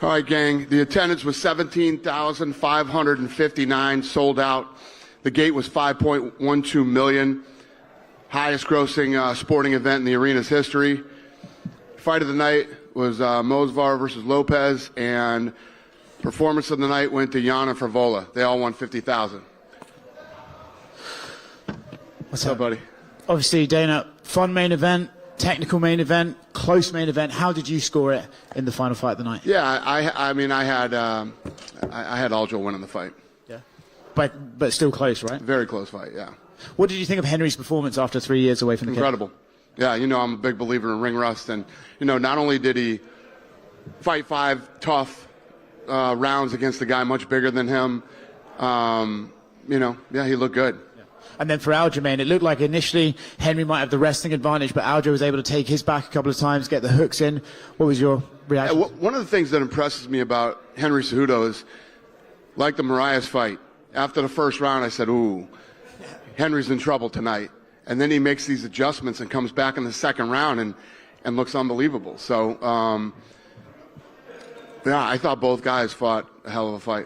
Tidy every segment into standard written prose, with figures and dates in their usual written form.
All right, gang. The attendance was 17,559, sold out. The gate was 5.12 million. Highest grossing sporting event in the arena's history. Fight of the night was Mosvar versus Lopez, and performance of the night went to Yana Frivola. They all won 50,000. What's up, buddy? Obviously, Dana, fun main event, technical main event, close main event. How did you score it in the final fight of the night? Yeah, I mean, I had Aljo winning the fight. Yeah, but still close, right? Very close fight, yeah. What did you think of Henry's performance after 3 years away from the Incredible. cage? Yeah, you know, I'm a big believer in ring rust, and not only did he fight 5 tough rounds against a guy much bigger than him, yeah, he looked good. And then for Aljamain, it looked like initially Henry might have the wrestling advantage, but Aljo was able to take his back a couple of times, get the hooks in. What was your reaction? One of the things that impresses me about Henry Cejudo is, like the Marias fight, after the first round I said, ooh, Henry's in trouble tonight. And then he makes these adjustments and comes back in the second round and looks unbelievable. So, yeah, I thought both guys fought a hell of a fight.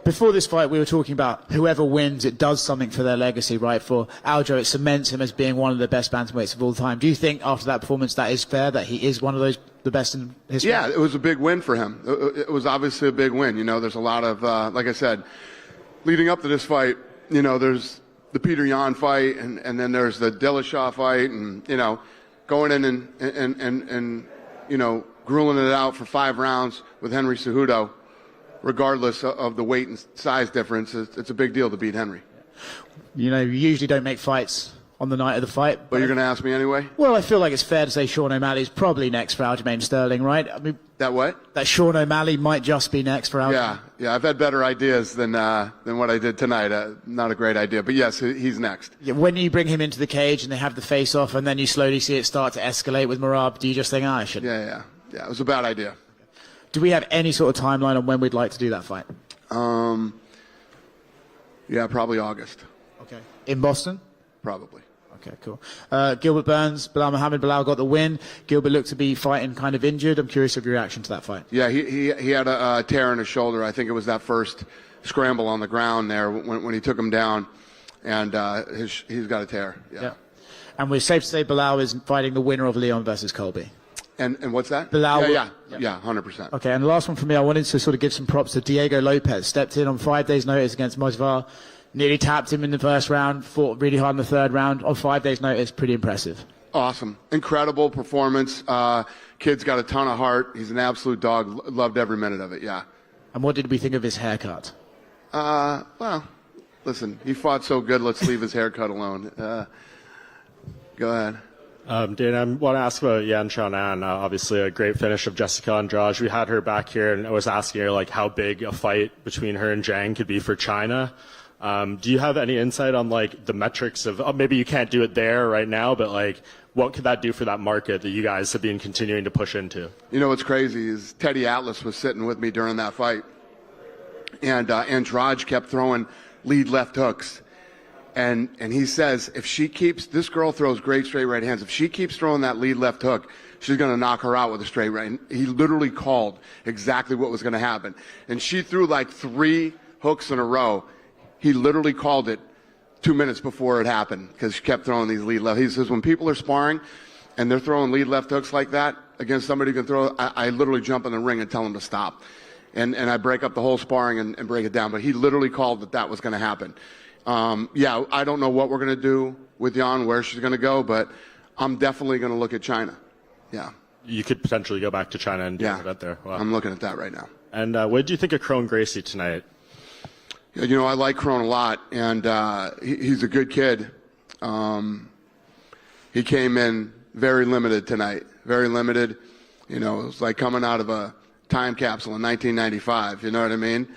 Before this fight, we were talking about whoever wins, it does something for their legacy, right? For Aljo, it cements him as being one of the best bantamweights of all time. Do you think after that performance that is fair, that he is one of the best in history? Yeah, it was a big win for him. It was obviously a big win. There's a lot of, like I said, leading up to this fight, there's the Peter Yan fight, and then there's the Dillashaw fight, and, going in and grueling it out for 5 rounds with Henry Cejudo, regardless of the weight and size difference, it's a big deal to beat Henry. You usually don't make fights on the night of the fight. But you're going to ask me anyway? Well, I feel like it's fair to say Sean O'Malley's probably next for Aljamain Sterling, right? I mean, that what? That Sean O'Malley might just be next for Aljamain. Yeah, I've had better ideas than what I did tonight. Not a great idea, but yes, he's next. Yeah, when you bring him into the cage and they have the face-off and then you slowly see it start to escalate with Merab, do you just think, I shouldn't? Yeah, it was a bad idea. Do we have any sort of timeline on when we'd like to do that fight? Yeah, probably August. Okay. In Boston? Probably. Okay, cool. Gilbert Burns, Bilal Muhammad. Bilal got the win. Gilbert looked to be fighting kind of injured. I'm curious of your reaction to that fight. Yeah, he had a tear in his shoulder. I think it was that first scramble on the ground there when he took him down, and he's got a tear. Yeah. And we're safe to say Bilal is fighting the winner of Leon versus Colby. And what's that? Bilal. Yeah, 100%. Okay, and the last one for me, I wanted to sort of give some props to Diego Lopez. Stepped in on 5 days' notice against Mosvar, nearly tapped him in the first round, fought really hard in the third round. On 5 days' notice, pretty impressive. Awesome. Incredible performance. Kid's got a ton of heart. He's an absolute dog. Loved every minute of it, yeah. And what did we think of his haircut? Well, listen, he fought so good, let's leave his haircut alone. Go ahead. Dana, I want to ask about Yan Xiaonan. Obviously, a great finish of Jessica Andrade. We had her back here, and I was asking her how big a fight between her and Zhang could be for China. Do you have any insight on the metrics of maybe you can't do it there right now, but what could that do for that market that you guys have been continuing to push into? What's crazy is Teddy Atlas was sitting with me during that fight, and Andrade kept throwing lead left hooks. And he says, if she keeps, this girl throws great straight right hands. If she keeps throwing that lead left hook, she's going to knock her out with a straight right. And he literally called exactly what was going to happen. And she threw 3 hooks in a row. He literally called it 2 minutes before it happened because she kept throwing these lead left. He says, when people are sparring and they're throwing lead left hooks like that against somebody who can throw, I literally jump in the ring and tell them to stop. And I break up the whole sparring and break it down. But he literally called that was going to happen. Yeah, I don't know what we're going to do with Yan, where she's going to go, but I'm definitely going to look at China. Yeah. You could potentially go back to China and do an event there. Wow. I'm looking at that right now. And what did you think of Crone Gracie tonight? I like Crone a lot, and he's a good kid. He came in very limited tonight, very limited. It was like coming out of a time capsule in 1995, you know what I mean?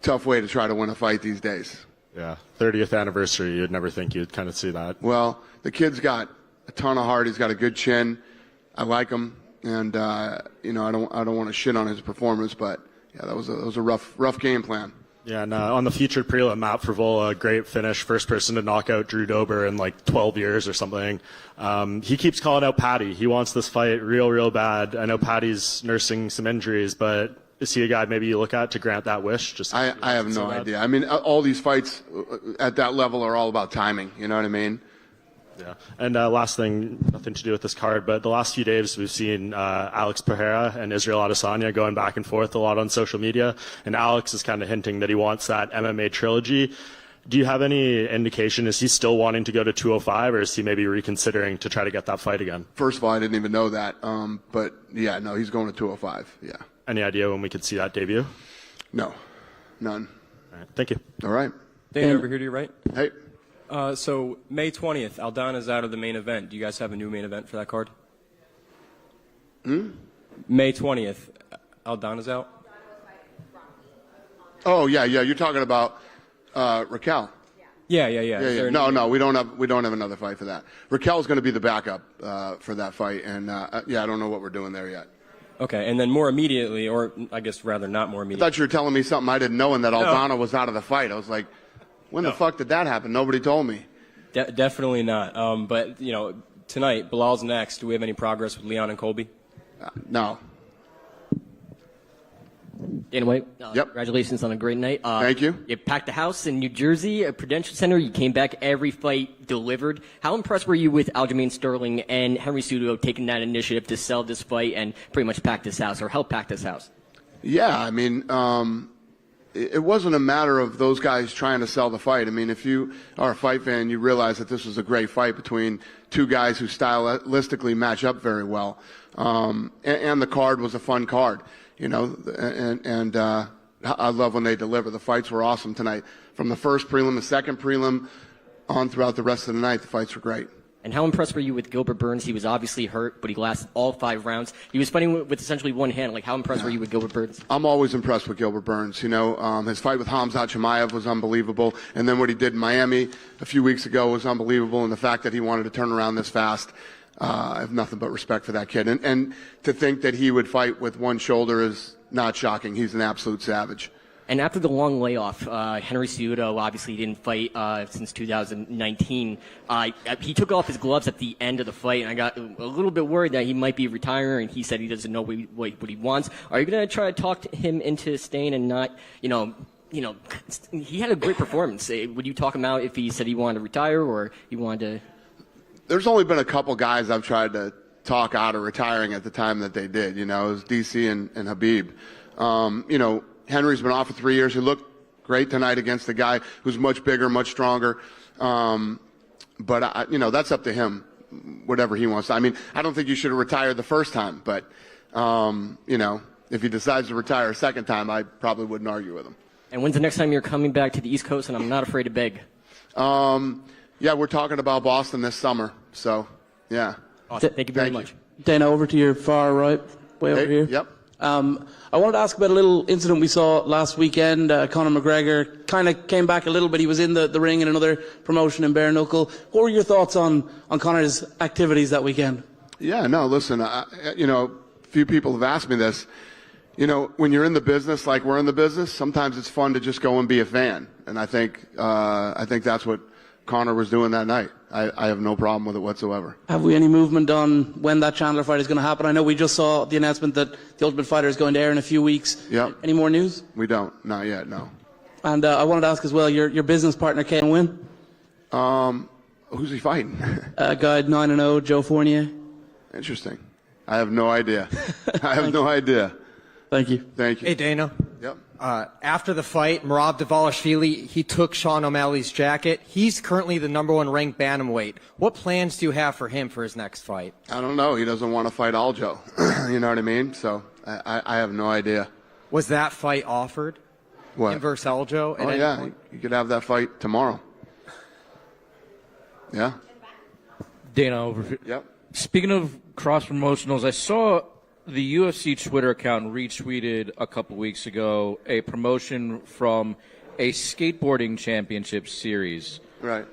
Tough way to try to win a fight these days. Yeah, 30th anniversary, you'd never think you'd kind of see that. Well, the kid's got a ton of heart. He's got a good chin. I like him, and I don't want to shit on his performance, but yeah, that was a rough game plan. Yeah, and on the featured prelim, Matt Frivola, great finish, first person to knock out Drew Dober in like 12 years or something. He keeps calling out Patty. He wants this fight real bad. I know Patty's nursing some injuries, but is he a guy maybe you look at to grant that wish? I have no idea. I mean, all these fights at that level are all about timing. You know what I mean? Yeah. And last thing, nothing to do with this card, but the last few days we've seen Alex Pereira and Israel Adesanya going back and forth a lot on social media, and Alex is kind of hinting that he wants that MMA trilogy. Do you have any indication? Is he still wanting to go to 205, or is he maybe reconsidering to try to get that fight again? First of all, I didn't even know that. But yeah, no, he's going to 205. Yeah. Any idea when we could see that debut? No, none. All right, thank you. All right. Dana, over here to your right. Hey. So May 20th, Aldana's out of the main event. Do you guys have a new main event for that card? May 20th, Aldana's out. Oh yeah. You're talking about Raquel. Yeah. No, we don't have another fight for that. Raquel's going to be the backup for that fight, and I don't know what we're doing there yet. Okay, and then more immediately, or I guess rather not more I immediately. thought you were telling me something I didn't know, and that Aldana was out of the fight. I was like, when the fuck did that happen? Nobody told me. Definitely not. But tonight, Bilal's next. Do we have any progress with Leon and Colby? No. Dana White, Yep. Congratulations on a great night. Thank you. You packed the house in New Jersey, a Prudential Center. You came back every fight delivered. How impressed were you with Aljamain Sterling and Henry Cejudo taking that initiative to sell this fight and pretty much pack this house, or help pack this house? Yeah, I mean, it wasn't a matter of those guys trying to sell the fight. I mean, if you are a fight fan, you realize that this was a great fight between two guys who stylistically match up very well. And the card was a fun card, and I love when they deliver. The fights were awesome tonight. From the first prelim, the second prelim, on throughout the rest of the night, the fights were great. And how impressed were you with Gilbert Burns? He was obviously hurt, but he lasted all 5 rounds. He was fighting with essentially one hand. Like, how impressed were you with Gilbert Burns? I'm always impressed with Gilbert Burns. His fight with Khamzat Chimaev was unbelievable. And then what he did in Miami a few weeks ago was unbelievable. And the fact that he wanted to turn around this fast, I have nothing but respect for that kid. And to think that he would fight with one shoulder is not shocking. He's an absolute savage. And after the long layoff, Henry Cejudo obviously didn't fight since 2019. He took off his gloves at the end of the fight, and I got a little bit worried that he might be retiring, and he said he doesn't know what he wants. Are you going to try to talk him into staying and not, he had a great performance. Would you talk him out if he said he wanted to retire or he wanted to? There's only been a couple guys I've tried to talk out of retiring at the time that they did. It was DC and Habib. Henry's been off for 3 years. He looked great tonight against a guy who's much bigger, much stronger. But that's up to him, whatever he wants. I mean, I don't think you should have retired the first time, but if he decides to retire a second time, I probably wouldn't argue with him. And when's the next time you're coming back to the East Coast? And I'm not afraid to beg. Yeah, we're talking about Boston this summer. So, yeah. Awesome. Thank you very much. Dana, over to your far right, way over here. Yep. I wanted to ask about a little incident we saw last weekend. Conor McGregor kind of came back a little bit. He was in the ring in another promotion in bare knuckle. What were your thoughts on Conor's activities that weekend? Yeah, no, listen, few people have asked me this. When you're in the business like we're in the business, sometimes it's fun to just go and be a fan. And I think that's what Conor was doing that night. I have no problem with it whatsoever. Have we any movement on when that Chandler fight is going to happen? I know we just saw the announcement that The Ultimate Fighter is going to air in a few weeks. Yep. Any more news? We don't. Not yet, no. And I wanted to ask as well, your business partner, Kane Wynn? Who's he fighting? Guide 9-0, Joe Fournier. Interesting. I have no idea. I have no idea. Thank you. Thank you. Hey, Dana. Yep. After the fight, Merab Dvalishvili, he took Sean O'Malley's jacket. He's currently the #1 ranked bantamweight. What plans do you have for him for his next fight? I don't know. He doesn't want to fight Aljo. You know what I mean? So I have no idea. Was that fight offered? What? Him versus Aljo? Oh, yeah. You could have that fight tomorrow. Yeah? Dana, over here. Yep. Speaking of cross promotionals, I saw the UFC Twitter account retweeted a couple weeks ago a promotion from a skateboarding championship series. Right.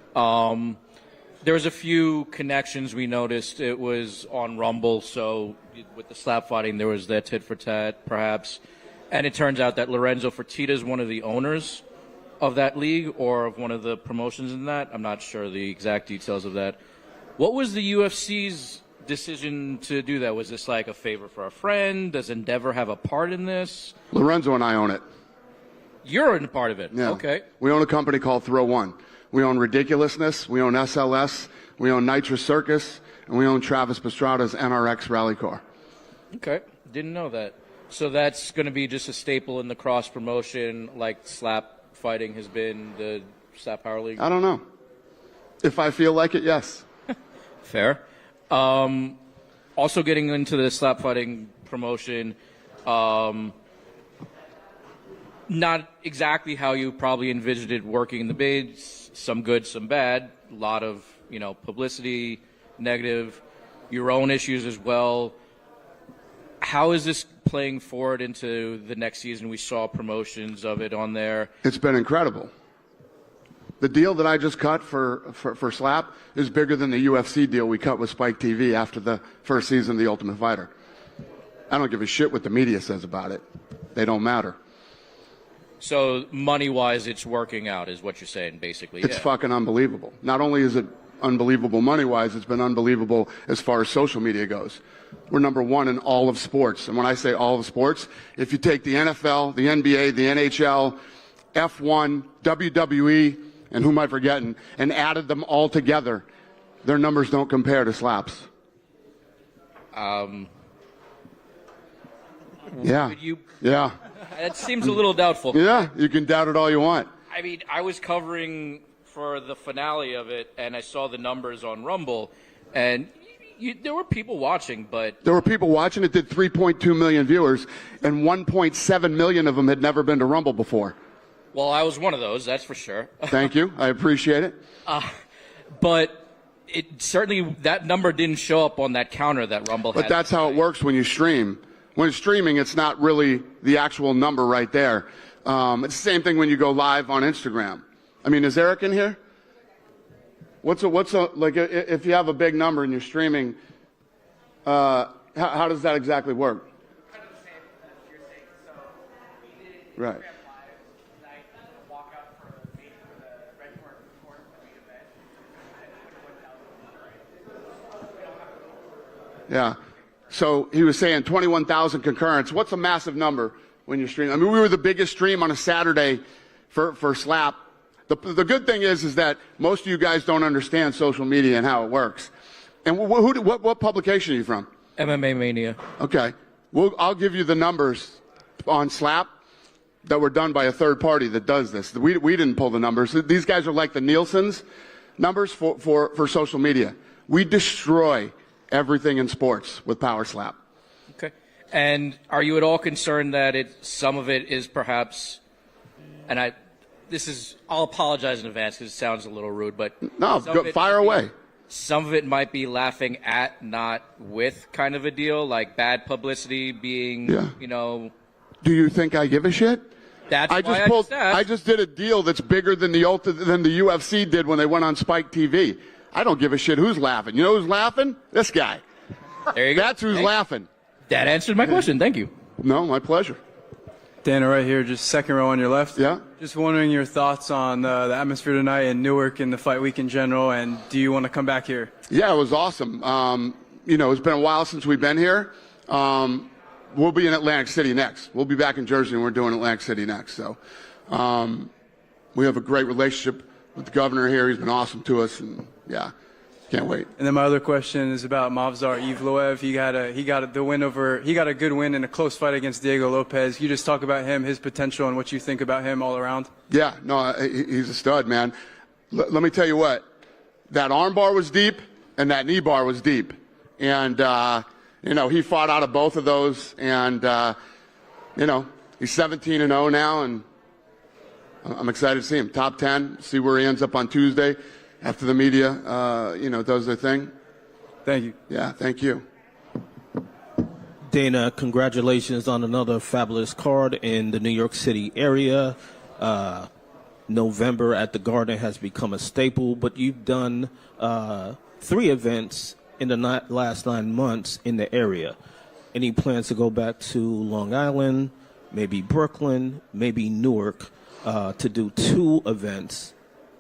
There was a few connections we noticed. It was on Rumble, so with the slap fighting, there was that tit for tat, perhaps. and it turns out that Lorenzo Fertitta is one of the owners of that league or of one of the promotions in that. I'm not sure the exact details of that. What was the UFC's decision to do that? Was this like a favor for a friend? Does Endeavor have a part in this? Lorenzo and I own it. You're in part of it. Yeah. Okay. We own a company called Throw One. We own Ridiculousness. We own SLS. We own Nitrous Circus. And we own Travis Pastrada's NRX Rally Car. Okay. Didn't know that. So that's going to be just a staple in the cross promotion, like slap fighting has been the Slap Power League? I don't know. If I feel like it, yes. Fair. Also getting into the slap fighting promotion, not exactly how you probably envisioned it working in the bids. Some good, some bad. A lot of, publicity, negative, your own issues as well. How is this playing forward into the next season? We saw promotions of it on there. It's been incredible. The deal that I just cut for Slap is bigger than the UFC deal we cut with Spike TV after the first season of The Ultimate Fighter. I don't give a shit what the media says about it. They don't matter. So money-wise, it's working out, is what you're saying, basically. It's fucking unbelievable. Not only is it unbelievable money-wise, it's been unbelievable as far as social media goes. We're number one in all of sports. And when I say all of sports, if you take the NFL, the NBA, the NHL, F1, WWE, and who am I forgetting, and added them all together, their numbers don't compare to Slap's. Yeah. Yeah. It seems a little doubtful. Yeah, you can doubt it all you want. I mean, I was covering for the finale of it, and I saw the numbers on Rumble, and there were people watching, but... There were people watching. It did 3.2 million viewers, and 1.7 million of them had never been to Rumble before. Well, I was one of those, that's for sure. Thank you. I appreciate it. But it certainly, that number didn't show up on that counter that Rumble had. But that's how it works when you stream. When it's streaming, it's not really the actual number right there. It's the same thing when you go live on Instagram. I mean, is Eric in here? What's like if you have a big number and you're streaming, how does that exactly work? Kind of the same as you're saying. So we did Right. Instagram Live tonight, the walkout for the main for the Red Court for the main event. Yeah. So he was saying 21,000 concurrents. What's a massive number when you're streaming? I mean, we were the biggest stream on a Saturday for Slap. The good thing is that most of you guys don't understand social media and how it works. And what publication are you from? MMA Mania. Okay. I'll give you the numbers on Slap that were done by a third party that does this. We didn't pull the numbers. These guys are like the Nielsen's numbers for social media. We destroy everything in sports with Power Slap. Okay. And are you at all concerned that some of it is perhaps, and I'll apologize in advance because it sounds a little rude, but no, fire away. Some of it might be laughing at, not with kind of a deal, like bad publicity being, Do you think I give a shit? That's I just did a deal that's bigger than the UFC did when they went on Spike TV. I don't give a shit who's laughing. You know who's laughing? This guy. There you go. That's who's laughing. That answered my question. Thank you. No, my pleasure. Dana, right here, just second row on your left. Yeah. Just wondering your thoughts on the atmosphere tonight in Newark and the fight week in general, and do you want to come back here? Yeah, it was awesome. It's been a while since we've been here. We'll be in Atlantic City next. We'll be back in Jersey, and we're doing Atlantic City next. So we have a great relationship with the governor here. He's been awesome to us, and can't wait. And then my other question is about Movsar Evloev. He got a good win in a close fight against Diego Lopez. Can you just talk about him, his potential, and what you think about him all around? Yeah, no, he's a stud, man. Let me tell you what, that arm bar was deep and that knee bar was deep, and he fought out of both of those, and he's 17-0 now, and I'm excited to see him top 10. See where he ends up on Tuesday. After the media, does their thing. Thank you. Yeah, thank you. Dana, congratulations on another fabulous card in the New York City area. November at the Garden has become a staple, but you've done 3 events in the last 9 months in the area. Any plans to go back to Long Island, maybe Brooklyn, maybe Newark, to do 2 events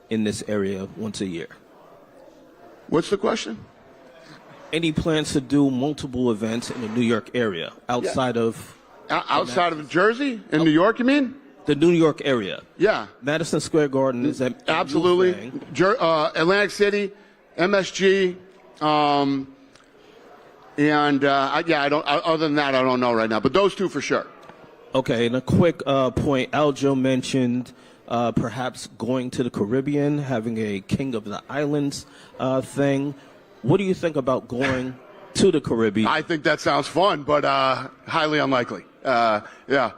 in this area once a year? What's the question? Any plans to do multiple events in the New York area outside of outside of Jersey? In New York, you mean? the New York area? Yeah. Madison Square Garden is a absolutely. Atlantic City, MSG, I don't. Other than that, I don't know right now. But those 2 for sure. Okay, and a quick point. Aljo mentioned perhaps going to the Caribbean, having a King of the Islands thing. What do you think about going to the Caribbean? I think that sounds fun, but highly unlikely. Yeah.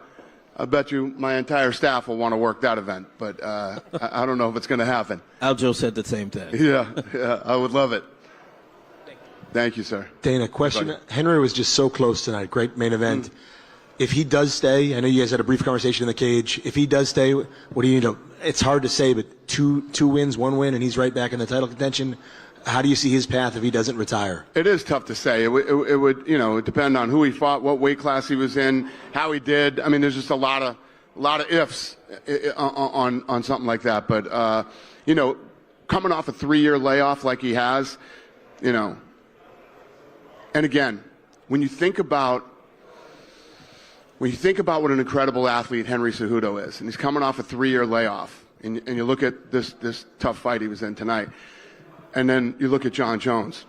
I bet you my entire staff will want to work that event, but I don't know if it's going to happen. Aljo said the same thing. Yeah, I would love it. Thank you, sir. Dana, question. Henry was just so close tonight. Great main event. If he does stay, I know you guys had a brief conversation in the cage. If he does stay, what do you need to? It's hard to say, but two wins, 1 win, and he's right back in the title contention. How do you see his path if he doesn't retire? It is tough to say. It would depend on who he fought, what weight class he was in, how he did. I mean, there's just a lot of ifs on something like that. But coming off a 3-year layoff like he has, and again, when you think about what an incredible athlete Henry Cejudo is, and he's coming off a 3-year layoff, and you look at this tough fight he was in tonight. And then you look at John Jones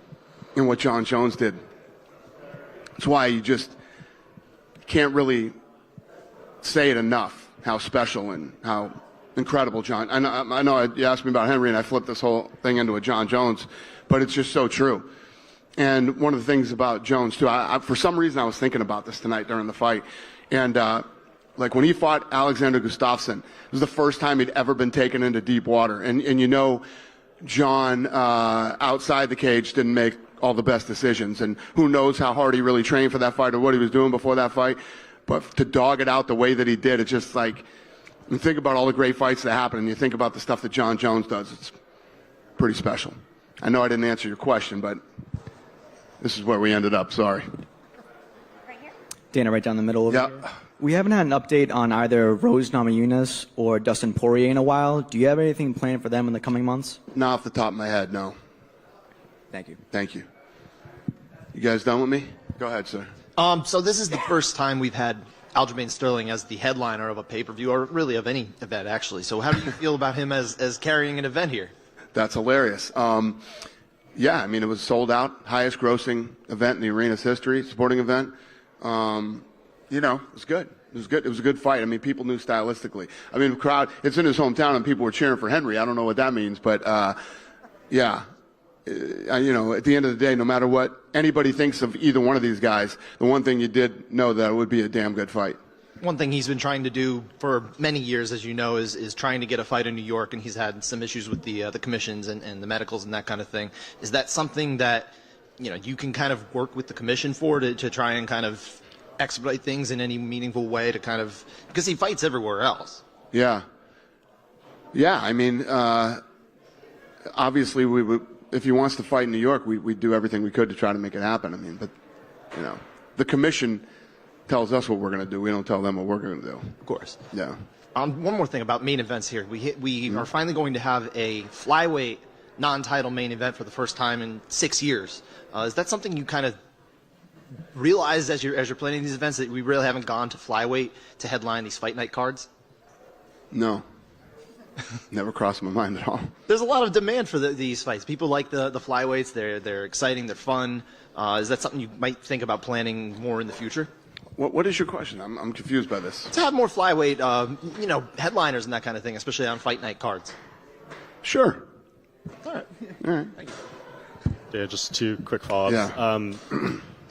and what John Jones did. That's why you just can't really say it enough, how special and how incredible John. I know you asked me about Henry, and I flipped this whole thing into a John Jones, but it's just so true. And one of the things about Jones, too, for some reason I was thinking about this tonight during the fight. And like when he fought Alexander Gustafsson, it was the first time he'd ever been taken into deep water. And John, outside the cage, didn't make all the best decisions. And who knows how hard he really trained for that fight or what he was doing before that fight. But to dog it out the way that he did, it's just like, you think about all the great fights that happen, and you think about the stuff that John Jones does, it's pretty special. I know I didn't answer your question, but this is where we ended up. Sorry. Right here? Dana, right down the middle over here. We haven't had an update on either Rose Namajunas or Dustin Poirier in a while. Do you have anything planned for them in the coming months? Not off the top of my head, no. Thank you. Thank you. You guys done with me? Go ahead, sir. So this is the first time we've had Aljamain Sterling as the headliner of a pay-per-view, or really of any event, actually. So how do you feel about him as carrying an event here? That's hilarious. Yeah, I mean, it was sold out, highest grossing event in the arena's history, sporting event. It was good. It was good. It was a good fight. I mean, people knew stylistically. I mean, the crowd, it's in his hometown and people were cheering for Henry. I don't know what that means, but yeah. At the end of the day, no matter what anybody thinks of either one of these guys, the one thing you did know that it would be a damn good fight. One thing he's been trying to do for many years, as you know, is trying to get a fight in New York, and he's had some issues with the commissions and the medicals and that kind of thing. Is that something that you can kind of work with the commission for to try and kind of expedite things in any meaningful way to kind of, because he fights everywhere else? Yeah. I mean, obviously we would, if he wants to fight in New York, we'd do everything we could to try to make it happen. I mean, but the commission tells us what we're going to do. We don't tell them what we're going to do. Of course. Yeah. One more thing about main events here. We are finally going to have a flyweight non-title main event for the first time in 6 years. Is that something you kind of realize as you're planning these events, that we really haven't gone to flyweight to headline these fight night cards? No. Never crossed my mind at all. There's a lot of demand for these fights. People like the flyweights. They're exciting. They're fun. Is that something you might think about planning more in the future? What is your question? I'm confused by this. To have more flyweight, headliners and that kind of thing, especially on fight night cards. Sure. All right. Thank you. Yeah, just 2 quick follow-ups. Yeah.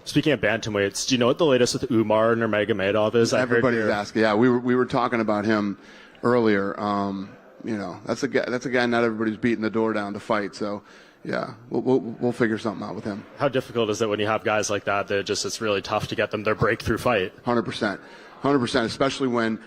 Speaking of bantamweights, do you know what the latest with Umar Nurmagomedov is? Everybody's asking. Yeah, we were talking about him earlier. That's a guy not everybody's beating the door down to fight. So, yeah, we'll figure something out with him. How difficult is it when you have guys like that it's really tough to get them their breakthrough fight? 100%, especially when,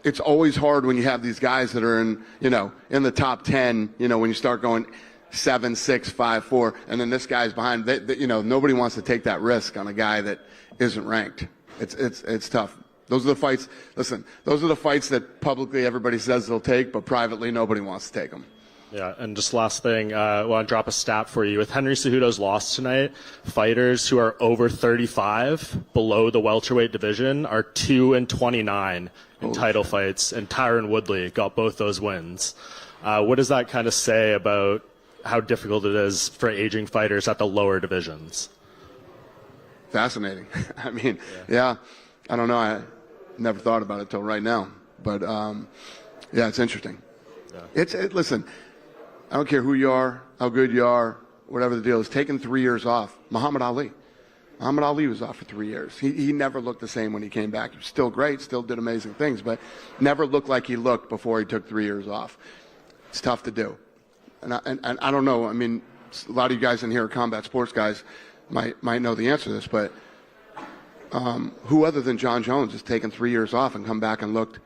it's always hard when you have these guys that are in the top 10. When you start going 7, 6, 5, 4, and then this guy's behind. Nobody wants to take that risk on a guy that isn't ranked. It's tough. Those are the fights. Listen, those are the fights that publicly everybody says they'll take, but privately nobody wants to take them. Yeah, and just last thing, I want to drop a stat for you. With Henry Cejudo's loss tonight, fighters who are over 35 below the welterweight division are 2-29 in title fights, and Tyron Woodley got both those wins. What does that kind of say about how difficult it is for aging fighters at the lower divisions? Fascinating. I mean, yeah, I don't know. I never thought about it till right now, but yeah, it's interesting. Yeah. Listen, I don't care who you are, how good you are, whatever the deal is. Taking 3 years off. Muhammad Ali was off for 3 years. He never looked the same when he came back. He was still great, still did amazing things, but never looked like he looked before he took 3 years off. It's tough to do. And I don't know. I mean, a lot of you guys in here are combat sports guys might know the answer to this, but who other than John Jones has taken 3 years off and come back and looked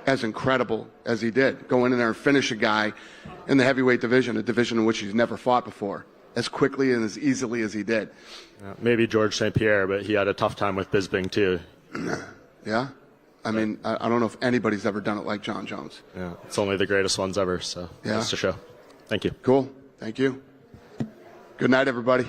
as incredible as he did? Go in there and finish a guy in the heavyweight division, a division in which he's never fought before, as quickly and as easily as he did. Maybe George St. Pierre, but he had a tough time with Bisping too. Yeah? I mean, I don't know if anybody's ever done it like John Jones. Yeah, it's only the greatest ones ever, so yeah. That's to show. Thank you. Cool. Thank you. Good night, everybody.